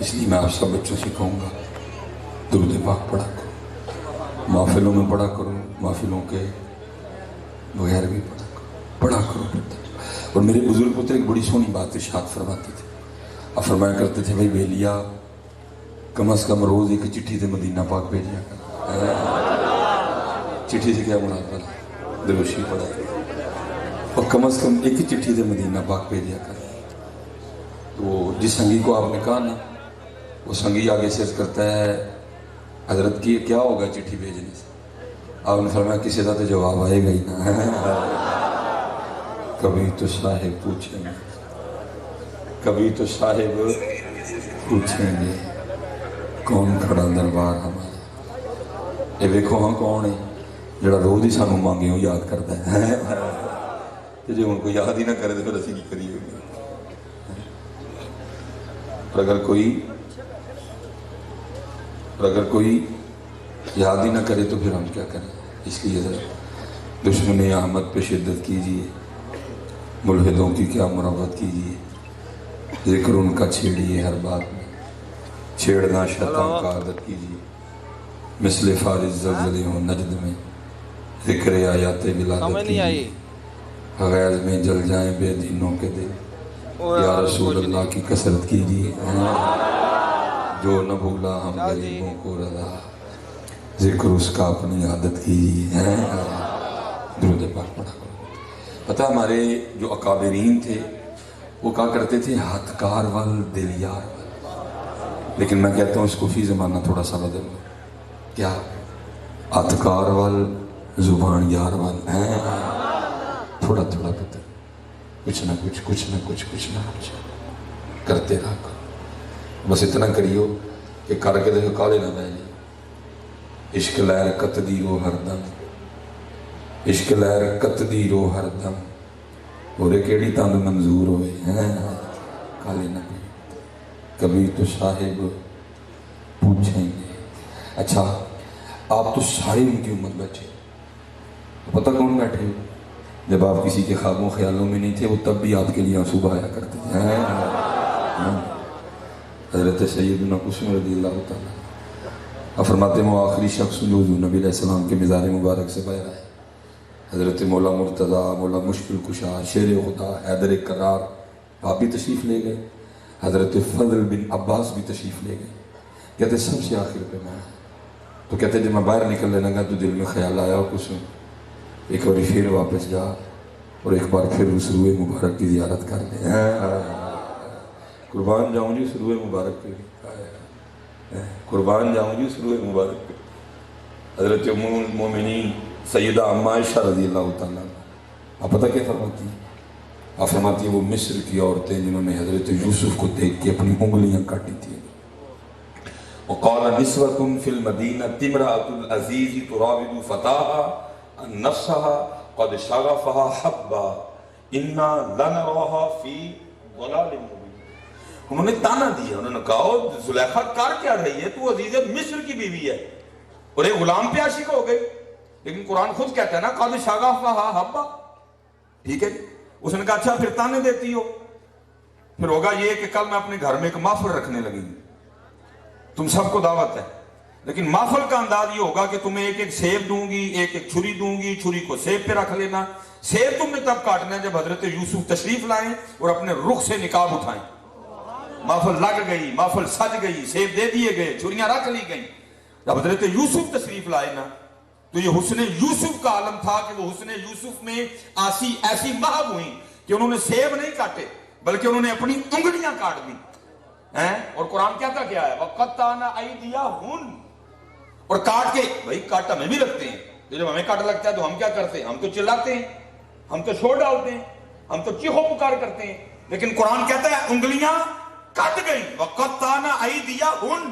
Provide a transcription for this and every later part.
اس لیے میں آپ سب بچوں سے کہوں گا درود پاک پڑھا کرو، محفلوں میں پڑھا کرو، محفلوں کے بغیر بھی پڑھا کرو۔ اور میرے بزرگ پتر ایک بڑی سونی بات ارشاد فرماتے تھے، اب فرمایا کرتے تھے بھائی بیلیا کم از کم روز ایک چٹھی سے مدینہ پاک بھیجیا کر۔ چٹھی سے کیا مراد والا دروشی پڑھا کر، اور کم از کم ایک ہی چٹھی سے مدینہ پاک بھیجیا کر۔ تو جس سنگی کو آپ نے کہا نا، وہ سنگی آگے سے عرض کرتا ہے حضرت کی کیا ہوگا چٹھی بھیجنے سے؟ آپ نے فرمایا کسی کا تو جواب آئے گا ہی نا۔ کبھی تو صاحب پوچھیں گے، کبھی تو صاحب پوچھیں گے کون کھڑا دربار ہمارا۔ یہ دیکھو ہاں کون ہے جڑا روز ہی سانوں مانگیوں یاد کرتا ہے، تو جو ان کو یاد ہی نہ کرے تو پھر اسی کی کریے ہوگی۔ اور اگر کوئی یاد ہی نہ کرے تو پھر ہم کیا کریں؟ اس لیے ذرا دشمن احمد پہ شدت کیجیے، ملحدوں کی کیا مربت کیجیے، ذکر ان کا چھیڑیے ہر بات میں، چھیڑنا شیطان کا عادت کیجیے، مثل فارض زلزلے ہوں نجد میں، ذکر آیات ولادت کیجیے، غیظ میں جل جائیں بے دینوں کے دل، یا رسول اللہ کی کثرت کیجیے، جو نہ بھولا ہم غریبوں کو رضا، ذکر اس کا اپنی عادت کیجیے۔ درود پاک پڑھا کرو۔ پتہ ہمارے جو اکابرین تھے وہ کہا کرتے تھے ہاتھ کار وال دل یار وال، لیکن میں کہتا ہوں اس کو فی زمانہ تھوڑا سا بدل دو، کیا ہاتھ کار وال زبان یار وال، تھوڑا تھوڑا بدل، کچھ نہ کچھ کرتے رہا کرو۔ بس اتنا کریو کہ کر کے دیکھو کالے نہ بہ جائے۔ عشق لہر کت دی رو ہر دم، عشق لہر کت دی رو ہر دم، اور کیڑی تند منظور ہوئے کالے نہ بہ جائے۔ کبھی تو صاحب پوچھیں گے۔ اچھا آپ تو سارے ان کی امت بیٹھے، تو پتہ کون بیٹھے؟ جب آپ کسی کے خوابوں خیالوں میں نہیں تھے وہ تب بھی آپ کے لیے آنسو بہایا کرتے تھے۔ حضرت سیدنا قسم رضی اللہ تعالیٰ فرماتے ہیں وہ آخری شخص جو حضور نبی علیہ السلام کے مزار مبارک سے باہر آئے، حضرت مولا مرتضیٰ، مولا مشکل کشا، شیر خدا، حیدر کرار آپ بھی تشریف لے گئے، حضرت فضل بن عباس بھی تشریف لے گئے۔ کہتے سب سے آخر پہ میں، تو کہتے جب میں باہر نکلنے لگا تو دل میں خیال آیا قسم ایک بار پھر واپس جا اور ایک بار پھر اس روئے مبارک کی زیارت کر لے۔ قربان جاؤں جی اس روئے مبارک پہ، قربان جاؤں جی اس روئے مبارک پہ۔ حضرت ام المومنین سیدہ اما عائشہ رضی اللہ تعالیٰ آپ پتہ کیا فرماتی ہیں؟ آپ فرماتی ہیں وہ مصر کی عورتیں جنہوں نے حضرت یوسف کو دیکھ کے اپنی انگلیاں کاٹی تھیں۔ وقال نسوة في المدينة امرأة العزيز تراود فتاها عن نفسها قد شغفها حبا انا لنراها في ضلال مبين۔ انہوں نے تانا دیا، انہوں نے کہا زلیخا کر کیا رہی ہے، تو عزیز مصر کی بیوی ہے اور ایک غلام پہ عاشق ہو گئی، لیکن قرآن خود کہتا ہے نا قد شغفها حبا، ٹھیک ہے جی۔ اس نے کہا اچھا پھر تانے دیتی ہو، پھر ہوگا یہ کہ کل میں اپنے گھر میں ایک محفل رکھنے لگی ہوں، تم سب کو دعوت ہے، لیکن محفل کا انداز یہ ہوگا کہ تمہیں ایک ایک سیب دوں گی، ایک ایک چھری دوں گی، چھری کو سیب پہ رکھ لینا، سیب تم نے تب کاٹنا ہے جب حضرت یوسف تشریف لائیں اور اپنے رخ سے نقاب اٹھائیں۔ محفل لگ گئی، محفل سج گئی، سیب دے دیے گئے، چھریاں رکھ لی گئیں۔ جب حضرت یوسف تشریف لائے نا تو یہ حسن یوسف کا عالم تھا کہ وہ حسن یوسف میں ایسی محب ہوئی کہ انہوں نے سیب نہیں کاٹے بلکہ انہوں نے اپنی انگلیاں کاٹ دی۔ اور قرآن کہتا کیا ہے وَقَطَّعْنَ أَيْدِيَهُنَّ، اور کاٹ کے، بھائی کاٹ ہمیں بھی لگتے ہیں، جب ہمیں کاٹ لگتا ہے تو ہم کیا کرتے ہیں؟ ہم تو چلاتے ہیں، ہم تو چھوڑ ڈالتے ہیں، ہم تو چیخو پکار کرتے ہیں، لیکن قرآن کہتا ہے انگلیاں کٹ گئی۔ وَقَطَّعْنَ أَيْدِيَهُنَّ،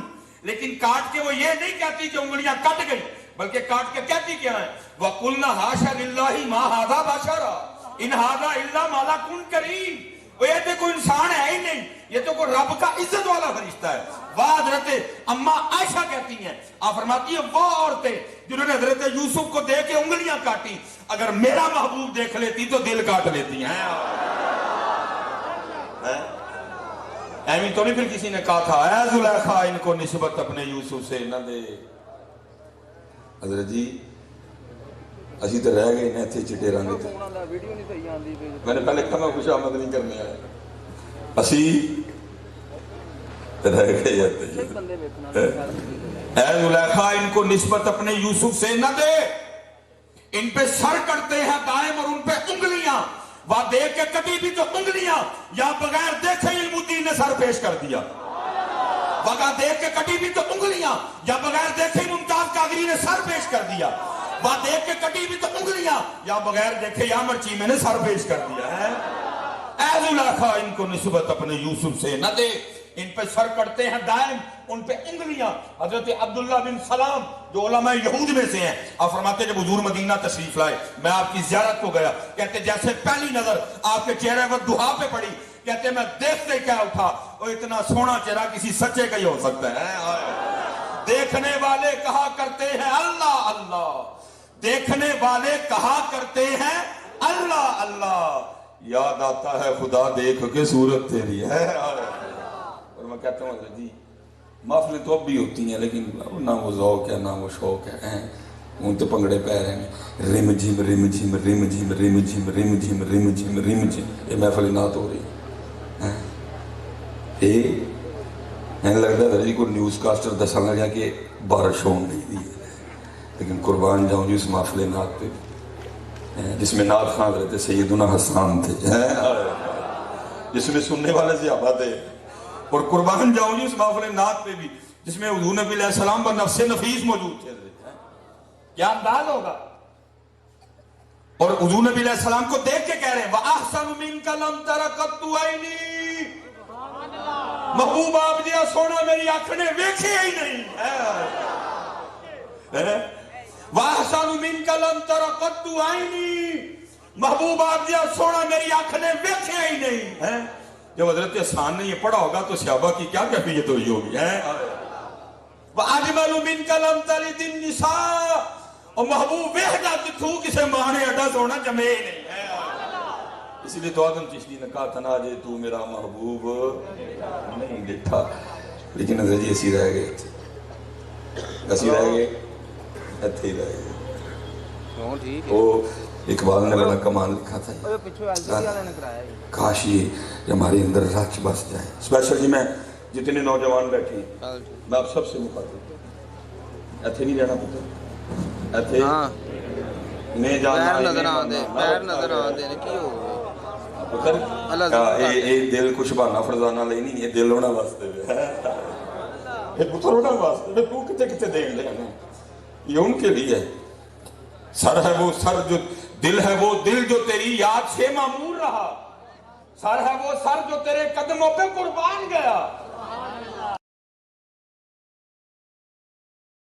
لیکن کاٹ کے وہ یہ نہیں کہتی کہ انگلیاں کٹ گئی، بلکہ کاٹ کے کہتی کیا ہے وَقُلْنَا حَاشَ لِلَّهِ مَا هَذَا بَشَرًا إِنْ هَذَا إِلَّا مَلَكٌ كَرِيمٌ، یہ تو کوئی انسان ہے ہی نہیں، یہ تو کوئی رب کا عزت والا فرشتہ ہے۔ وہ حضرت اما عائشہ کہتی ہیں، آپ فرماتی ہیں وہ عورتیں جنہوں نے حضرت یوسف کو دیکھ کے انگلیاں کاٹی، اگر میرا محبوب دیکھ لیتی تو دل کاٹ لیتی ہیں۔ ایمی تو نہیں پھر کسی نے کہا تھا اے زلیخا ان کو نسبت اپنے یوسف سے نہ دے. حضرت جی اسی تو رہ گئے نا تھے چٹے رنگ تھے. میں نے پہلے کہا میں خوش آمد نہیں کرنے آیا, اسی رہ گئے جاتے. اے زلیخا ان کو نسبت اپنے یوسف سے نہ دے, ان پہ سر کرتے ہیں دائم اور ان پہ انگلیاں, وہ دیکھ کے کبھی بھی تو انگلیاں یا بغیر دیکھے علم الدین نے سر پیش کر دیا. وہاں دیکھ کے کٹی بھی تو انگلیاں یا بغیر دیکھے ممتاز قادری نے سر پیش کر دیا. وہاں دیکھ کے کٹی بھی تو انگلیاں یا بغیر دیکھے یا مرچی میں نے سر پیش کر دیا ہے. اے زلیخا ان کو نسبت اپنے یوسف سے نہ دے, ان پہ سر کرتے ہیں دائم ان پہ انگلیاں. حضرت عبداللہ بن سلام جو علماء یہود میں سے ہیں, آپ فرماتے جب حضور مدینہ تشریف لائے میں آپ کی زیارت کو گیا, کہتے جیسے پہلی نظر آپ کے چہرے پر دہا پہ پڑی, کہتے میں دیکھتے کیا اٹھا وہ اتنا سونا چہرہ کسی سچے کا ہی ہو سکتا ہے. دیکھنے والے کہا کرتے ہیں اللہ اللہ, دیکھنے والے کہا کرتے ہیں اللہ اللہ, یاد آتا ہے خدا دیکھ کے صورت تیری ہے. اور میں کہتا ہوں حضرت جی محفلیں تو اب بھی ہوتی ہیں لیکن نہ وہ ذوق ہے نہ وہ شوق ہے. ان تو پنگڑے پہ رہے ہیں رم جھم رم جھم رم جھم رم جھم رم جھم رم جھم رم جھم, یہ محفل نعت ہو رہی ہے. یہ لگتا ہے جی کوئی نیوز کاسٹر دسن لگا کہ بارش ہو گئی تھی, لیکن قربان جاؤں جی اس محفل نعت پہ جس میں نعت خواں رہتے سیدنا حسان تھے, جس میں سننے والے صحابہ تھے, اور قربان جاؤں جی اس محفل نعت پہ بھی جس میں حضور نبی علیہ السلام پر نفس نفیس موجود تھے. کیا انداز ہوگا. اور حضور نبی علیہ السلام کو دیکھ کے کہہ رہے ہیں وَأَحْسَنُ مِنْكَ لَمْ تَرَ قَطُّ عَيْنِي, محبوب آپ جیا سونا میری آنکھ نے ویکھے ہی نہیں. وَأَحْسَنُ مِنْكَ لَمْ تَرَ قَطُّ عَيْنِي, محبوب آپ جیا سونا میری آنکھ نے ویکھے ہی نہیں. جب حضرت حسان نے یہ پڑھا ہوگا تو صحابہ کی کیا کیفیت ہوئی ہوگی. وَأَجْمَلُ مِنْكَ لَمْ تَلِدِ النِّسَاءُ, اور محبوب ویکھدا تو کسے ماں نے اڈا سونا جمے ہی نہیں ہے. اسی لیے تو آدم چشتی نے کہا تھا جے تو میرا محبوب نہیں دیکھا, لیکن حضرت جی اسی رہ گئے تھے, اسی رہ گئے ایتھے ہی رہ گئے. وہ اقبال نے بڑا کمال لکھا تھا, کاش یہ ہمارے اندر رچ بس جائے. اسپیشل جی میں جتنے نوجوان بیٹھے ہیں میں آپ سب سے مخاطب ہوں, ایتھے نہیں رہنا پتا, ایتھے میں جانا نظر آندے پیر نظر آندے نے کی ہو یہ دل کچھ بہانا فرزانہ لئی نہیں, یہ دل ہونا واسطے یہ پتھر ہونا واسطے تو کتے کتے دیکھ لے ہیں, یہ ان کے لیے سر ہے وہ سر جو دل ہے وہ دل جو تیری یاد سے معمور رہا, سر ہے وہ سر جو تیرے قدموں پہ قربان گیا.